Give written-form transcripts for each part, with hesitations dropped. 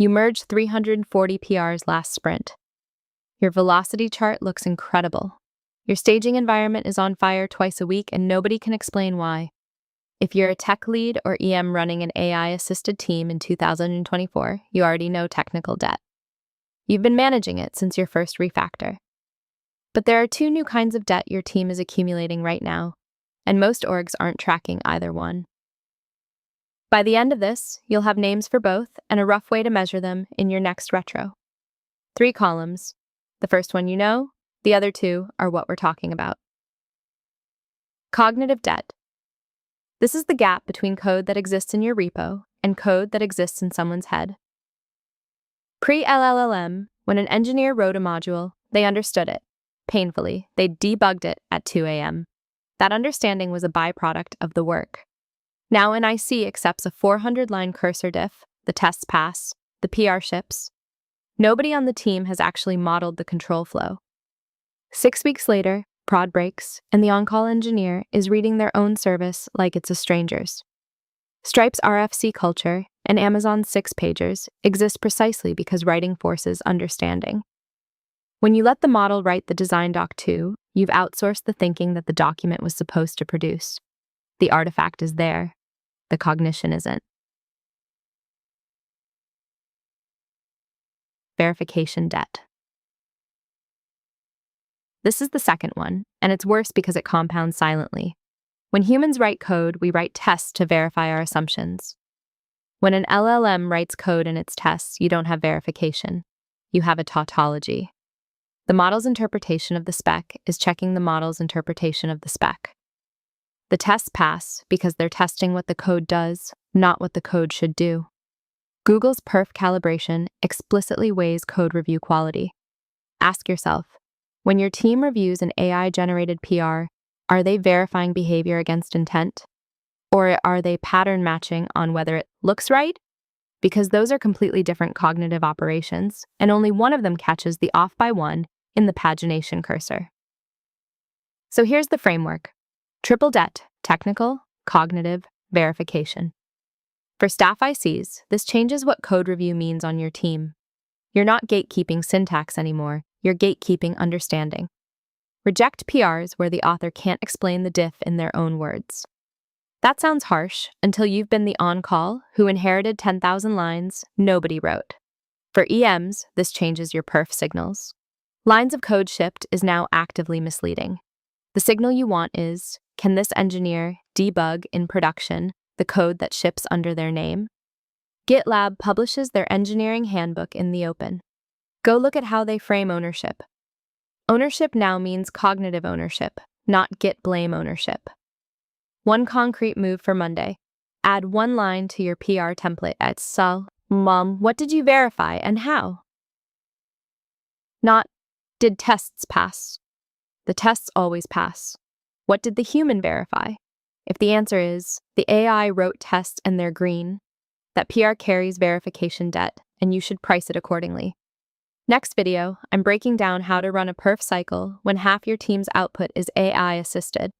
You merged 340 PRs last sprint. Your velocity chart looks incredible. Your staging environment is on fire twice a week and nobody can explain why. If you're a tech lead or EM running an AI-assisted team in 2024, you already know technical debt. You've been managing it since your first refactor. But there are two new kinds of debt your team is accumulating right now, and most orgs aren't tracking either one. By the end of this, you'll have names for both and a rough way to measure them in your next retro. 3 columns. The first one you know, the other 2 are what we're talking about. Cognitive debt. This is the gap between code that exists in your repo and code that exists in someone's head. Pre-LLM, when an engineer wrote a module, they understood it. Painfully, they debugged it at 2 a.m. That understanding was a byproduct of the work. Now an IC accepts a 400-line cursor diff, the tests pass, the PR ships. Nobody on the team has actually modeled the control flow. 6 weeks later, prod breaks, and the on-call engineer is reading their own service like it's a stranger's. Stripe's RFC culture and Amazon's 6-pagers exist precisely because writing forces understanding. When you let the model write the design doc too, you've outsourced the thinking that the document was supposed to produce. The artifact is there. The cognition isn't. Verification debt. This is the second one, and it's worse because it compounds silently. When humans write code, we write tests to verify our assumptions. When an LLM writes code in its tests, you don't have verification. You have a tautology. The model's interpretation of the spec is checking the model's interpretation of the spec. The tests pass because they're testing what the code does, not what the code should do. Google's perf calibration explicitly weighs code review quality. Ask yourself, when your team reviews an AI-generated PR, are they verifying behavior against intent? Or are they pattern matching on whether it looks right? Because those are completely different cognitive operations, and only one of them catches the off by one in the pagination cursor. So here's the framework. Triple debt: technical, cognitive, verification. For Staff ICs, this changes what code review means on your team. You're not gatekeeping syntax anymore, you're gatekeeping understanding. Reject PRs where the author can't explain the diff in their own words. That sounds harsh until you've been the on-call who inherited 10,000 lines nobody wrote. For EMs, this changes your perf signals. Lines of code shipped is now actively misleading. The signal you want is, can this engineer debug in production the code that ships under their name? GitLab publishes their engineering handbook in the open. Go look at how they frame ownership. Ownership now means cognitive ownership, not Git blame ownership. One concrete move for Monday. Add one line to your PR template at Mom, what did you verify and how? Not, did tests pass? The tests always pass. What did the human verify? If the answer is, the AI wrote tests and they're green, that PR carries verification debt, and you should price it accordingly. Next video, I'm breaking down how to run a perf cycle when half your team's output is AI-assisted.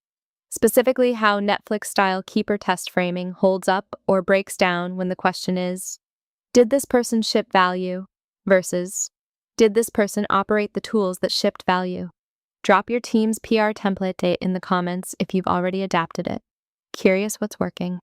Specifically how Netflix-style keeper test framing holds up or breaks down when the question is, did this person ship value? Versus, did this person operate the tools that shipped value? Drop your team's PR template date in the comments if you've already adapted it. Curious what's working.